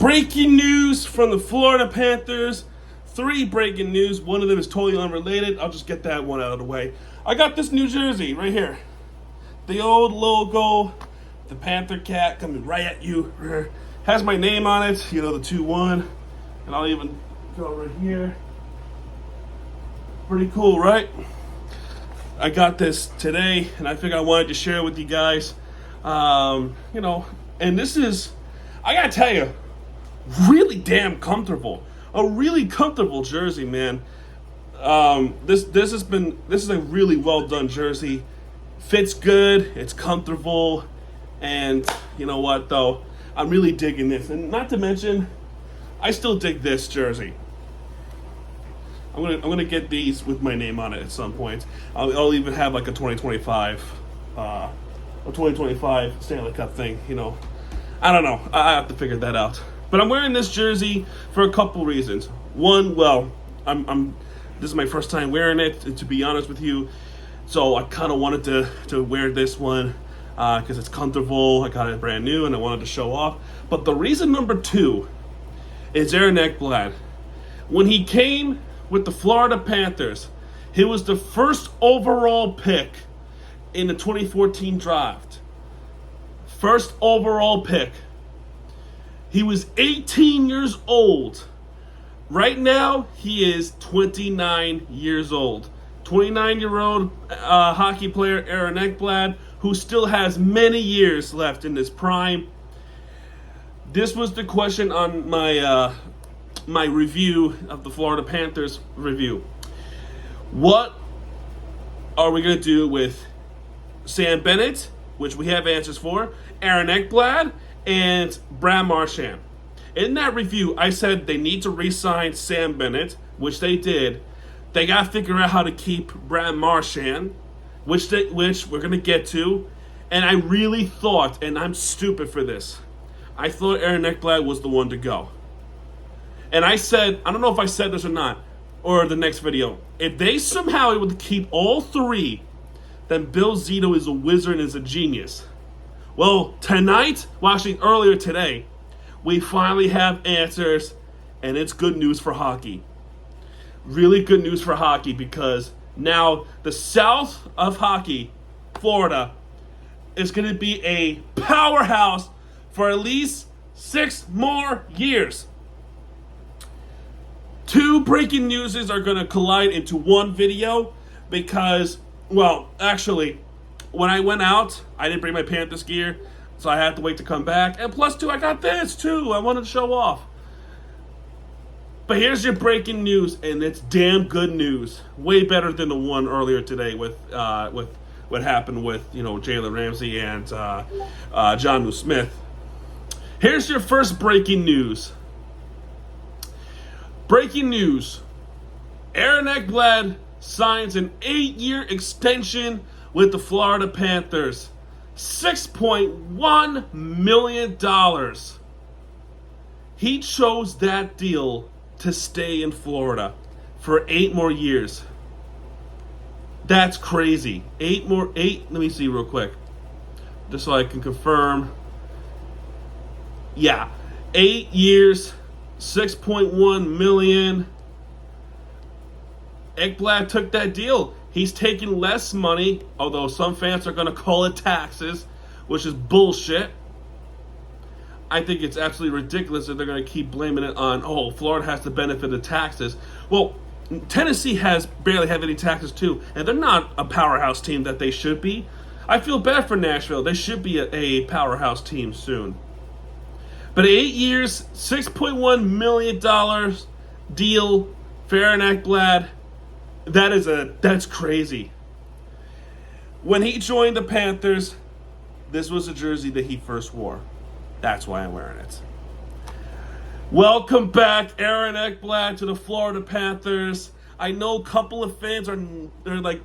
Breaking news from the Florida Panthers. 3 breaking news. One of them is totally unrelated. I'll just get that one out of the way. I got this New Jersey right here. The old logo, the Panther cat coming right at you. Has my name on it, the 2-1. And I'll even go right here. Pretty cool, right? I got this today, and I think I wanted to share it with you guys. And this is, I gotta tell you, really damn comfortable. A really comfortable jersey, man. This is a really well done jersey. Fits good, it's comfortable, and you know what though? I'm really digging this. And not to mention, I still dig this jersey. I'm gonna get these with my name on it at some point. I'll even have like a 2025 Stanley Cup thing. I don't know. I have to figure that out. But I'm wearing this jersey for a couple reasons. One, well, this is my first time wearing it, to be honest with you. So I kind of wanted to wear this one because it's comfortable. I got it brand new and I wanted to show off. But the reason number 2 is Ekblad. When he came with the Florida Panthers, he was the first overall pick in the 2014 draft. First overall pick. He was 18 years old. Right now, he is 29 years old. 29-year-old hockey player Ekblad, who still has many years left in his prime. This was the question on my review of the Florida Panthers review. What are we going to do with Sam Bennett, which we have answers for, Ekblad, and Brad Marchand? In that review, I said they need to re-sign Sam Bennett, which they did. They got to figure out how to keep Brad Marchand, which we're going to get to. And I really thought, and I'm stupid for this, I thought Ekblad was the one to go. And I said, I don't know if I said this or not, or the next video, if they somehow able to keep all 3, then Bill Zito is a wizard and is a genius. Well, actually earlier today, we finally have answers, and it's good news for hockey. Really good news for hockey, because now the south of hockey, Florida, is going to be a powerhouse for at least 6 more years. 2 breaking newses are going to collide into one video because, well, actually, when I went out, I didn't bring my Panthers gear, so I had to wait to come back. And plus 2, I got this too. I wanted to show off. But here's your breaking news, and it's damn good news. Way better than the one earlier today with what happened with Jalen Ramsey and Jonnu Smith. Here's your first breaking news. Breaking news. Ekblad signs an 8-year extension with the Florida Panthers. $6.1 million. He chose that deal to stay in Florida for 8 more years. That's crazy. 8, let me see real quick. Just so I can confirm. Yeah. 8 years, $6.1 million. Ekblad took that deal. He's taking less money, although some fans are going to call it taxes, which is bullshit. I think it's absolutely ridiculous that they're going to keep blaming it on, Florida has the benefit of taxes. Well, Tennessee barely have any taxes too, and they're not a powerhouse team that they should be. I feel bad for Nashville. They should be a powerhouse team soon. But 8 years, $6.1 million deal for Ekblad. That's crazy. When he joined the Panthers, this was a jersey that he first wore. That's why I'm wearing it. Welcome back, Ekblad, to the Florida Panthers. I know a couple of fans they're like,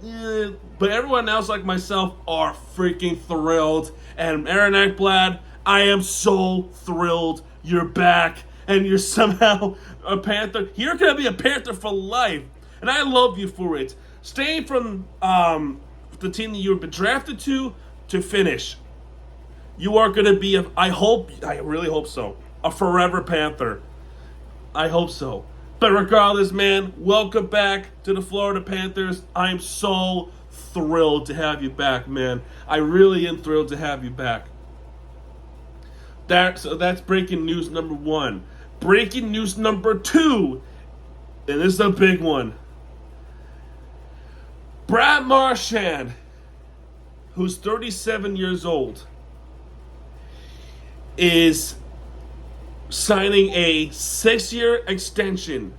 but everyone else like myself are freaking thrilled. And Ekblad, I am so thrilled you're back and you're somehow a Panther. You're going to be a Panther for life. And I love you for it. Staying from the team that you've been drafted to finish. You are going to be, I really hope so. a forever Panther. I hope so. But regardless, man, welcome back to the Florida Panthers. I am so thrilled to have you back, man. I really am thrilled to have you back. So that's breaking news number 1. Breaking news number 2, and this is a big one. Brad Marchand, who's 37 years old, is signing a 6-year extension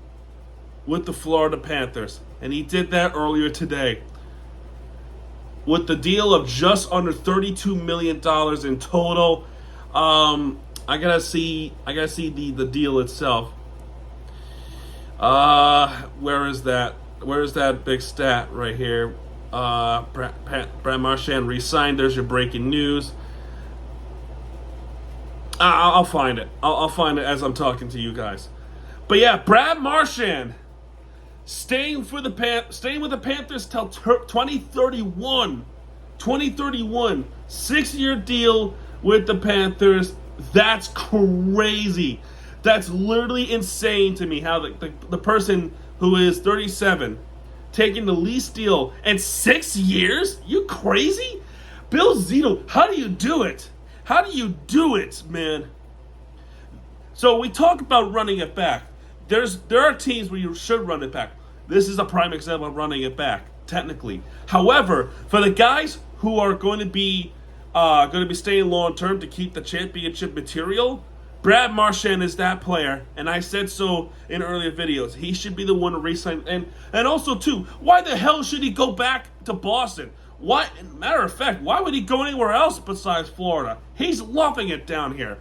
with the Florida Panthers. And he did that earlier today, with the deal of just under $32 million in total. I gotta see the deal itself. Where is that? Where is that big stat right here? Brad Marchand re-signed. There's your breaking news. I'll find it. I'll find it as I'm talking to you guys. But yeah, Brad Marchand staying with the Panthers till 2031. 2031, 6-year deal with the Panthers. That's crazy. That's literally insane to me. How the person who is 37 taking the least deal and 6 years? You crazy? Bill Zito, how do you do it? How do you do it, man? So we talk about running it back. There are teams where you should run it back. This is a prime example of running it back, technically. However, for the guys who are going to be staying long term to keep the championship material, Brad Marchand is that player, and I said so in earlier videos. He should be the one to re-sign. And also, too, why the hell should he go back to Boston? Why? Matter of fact, why would he go anywhere else besides Florida? He's loving it down here.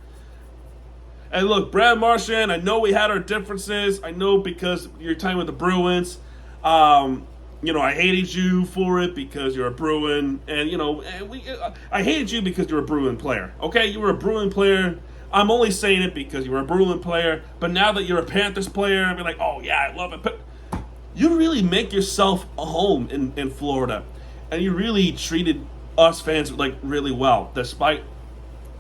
And look, Brad Marchand, I know we had our differences. I know because your time with the Bruins, I hated you for it because you're a Bruin, and I hated you because you're a Bruin player. Okay, you were a Bruin player. I'm only saying it because you were a Bruin player. But now that you're a Panthers player, I'll be like, oh yeah, I love it. But you really make yourself a home in Florida, and you really treated us fans like really well, despite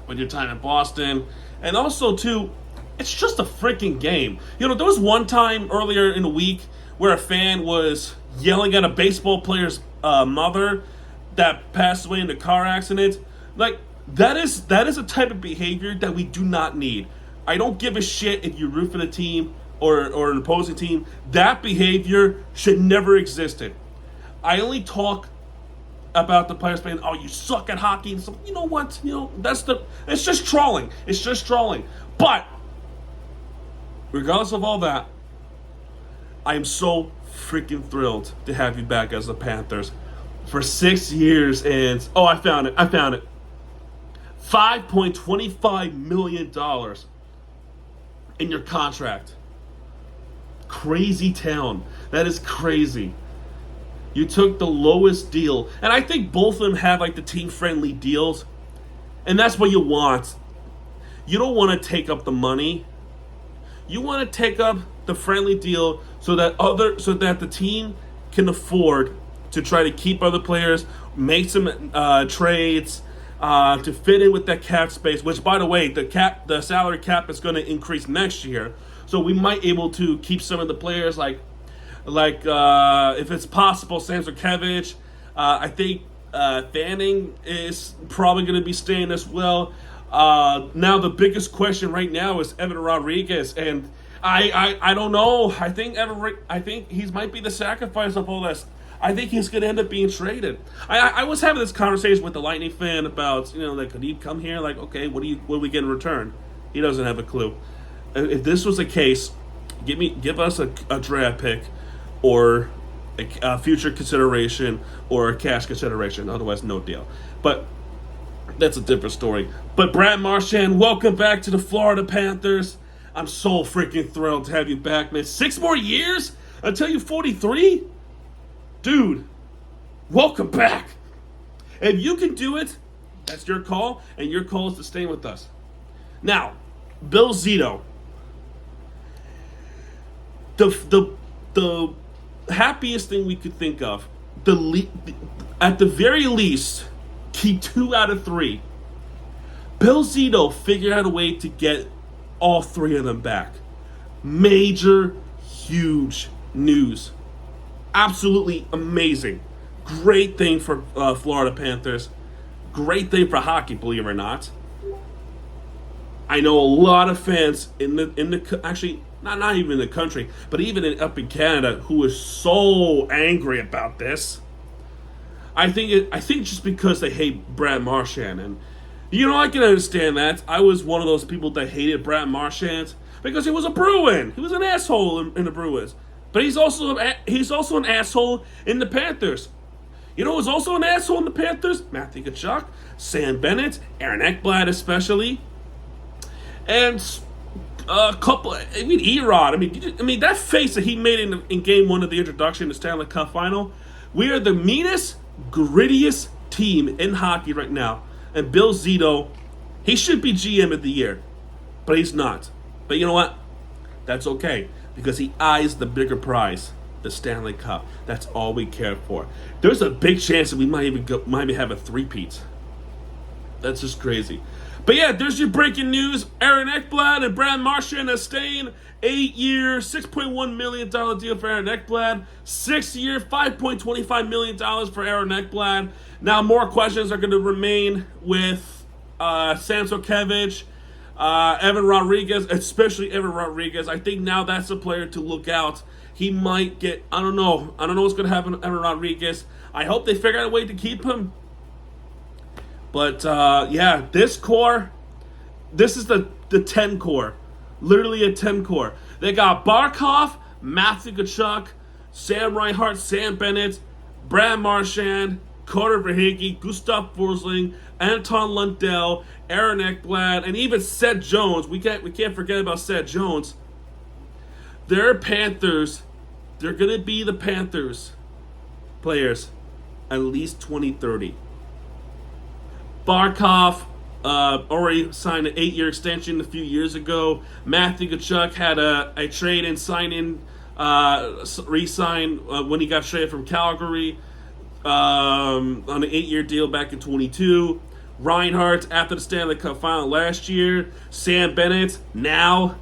with your time in Boston. And also too, it's just a freaking game. There was one time earlier in the week where a fan was yelling at a baseball player's mother that passed away in a car accident. Like, that is a type of behavior that we do not need. I don't give a shit if you root for the team or an opposing team. That behavior should never existed. I only talk about the players saying, "Oh, you suck at hockey." And so, you know what? It's just trolling. It's just trolling. But regardless of all that, I am so freaking thrilled to have you back as the Panthers for 6 years. And I found it. $5.25 million in your contract. Crazy town. That is crazy. You took the lowest deal. And I think both of them have like the team-friendly deals. And that's what you want. You don't want to take up the money. You want to take up the friendly deal so that the team can afford to try to keep other players, make some trades, to fit in with that cap space, which, by the way, the salary cap is going to increase next year. So we might be able to keep some of the players like if it's possible, Samsakevich. I think Fanning is probably going to be staying as well. Now the biggest question right now is Evan Rodriguez, and I don't know. I think he might be the sacrifice of all this. I think he's going to end up being traded. I was having this conversation with the Lightning fan about, could he come here? Like, okay, what do we get in return? He doesn't have a clue. If this was the case, give us a draft pick or a future consideration or a cash consideration. Otherwise, no deal. But that's a different story. But Brad Marchand, welcome back to the Florida Panthers. I'm so freaking thrilled to have you back, man. 6 more years until you're 43? Dude, welcome back. If you can do it, that's your call, and your call is to stay with us. Now, Bill Zito. The happiest thing we could think of, at the very least, keep 2 out of 3. Bill Zito figured out a way to get all three of them back. Major, huge news. Absolutely amazing. Great thing for Florida Panthers. Great thing for hockey, believe it or not. I know a lot of fans in the actually not even in the country, but even up in Canada, who is so angry about this. I think just because they hate Brad Marchand, and I can understand that. I was one of those people that hated Brad Marchand because he was a Bruin. He was an asshole in the Bruins, but he's also an asshole in the Panthers. You know who's also an asshole in the Panthers? Matthew Tkachuk, Sam Bennett, Aaron Ekblad especially. And a couple, Erod. I mean that face that he made in Game 1 of the introduction to Stanley Cup Final. We are the meanest, grittiest team in hockey right now. And Bill Zito, he should be GM of the year, but he's not. But you know what? That's okay because he eyes the bigger prize, the Stanley Cup. That's all we care for. There's a big chance that we might even have a three-peat. That's just crazy. But yeah, there's your breaking news. Aaron Ekblad and Brad Marchand are staying. 8-year, $6.1 million deal for Aaron Ekblad. 6-year, $5.25 million for Aaron Ekblad. Now, more questions are going to remain with Sam Sokevich, Evan Rodriguez, especially Evan Rodriguez. I think now that's a player to look out. He might get, I don't know what's going to happen to Evan Rodriguez. I hope they figure out a way to keep him. But, yeah, this core, this is the 10 core. Literally a 10 core. They got Barkov, Matthew Tkachuk, Sam Reinhart, Sam Bennett, Brad Marchand, Carter Verhaeghe, Gustav Forsling, Anton Lundell, Aaron Ekblad, and even Seth Jones. We can't forget about Seth Jones. They're Panthers. They're going to be the Panthers players at least 2030. Barkov already signed an 8-year extension a few years ago. Matthew Tkachuk had a trade and sign-in, re-sign when he got traded from Calgary on an 8-year deal back in 22. Reinhardt after the Stanley Cup Final last year. Sam Bennett now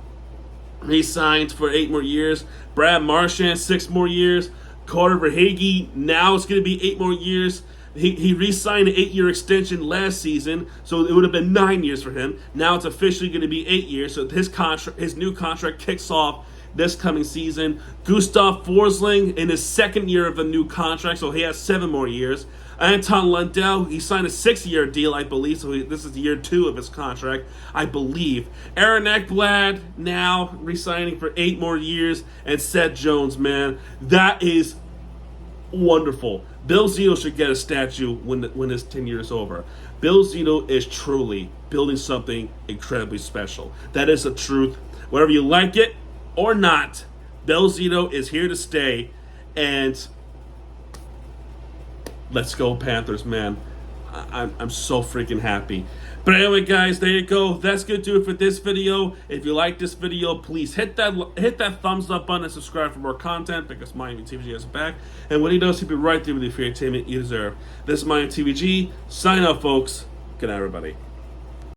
re-signed for 8 more years. Brad Marchand 6 more years. Carter Verhaeghe now it's going to be 8 more years. He re-signed an 8-year extension last season, so it would have been 9 years for him. Now it's officially going to be 8 years, so his new contract kicks off this coming season. Gustav Forsling in his 2nd year of a new contract, so he has 7 more years. Anton Lundell, he signed a 6-year deal, I believe, so this is year 2 of his contract, I believe. Aaron Ekblad now re-signing for 8 more years, and Seth Jones, man, that is wonderful. Bill Zito should get a statue when his 10 years over. Bill Zito is truly building something incredibly special. That is the truth. Whether you like it or not, Bill Zito is here to stay. And let's go Panthers, man. I'm so freaking happy. But anyway, guys, there you go. That's going to do it for this video. If you like this video, please hit that thumbs up button and subscribe for more content because Miami TVG is back. And when he does, he'll be right there with you for your entertainment you deserve. This is Miami TVG. Sign out, folks. Good night, everybody.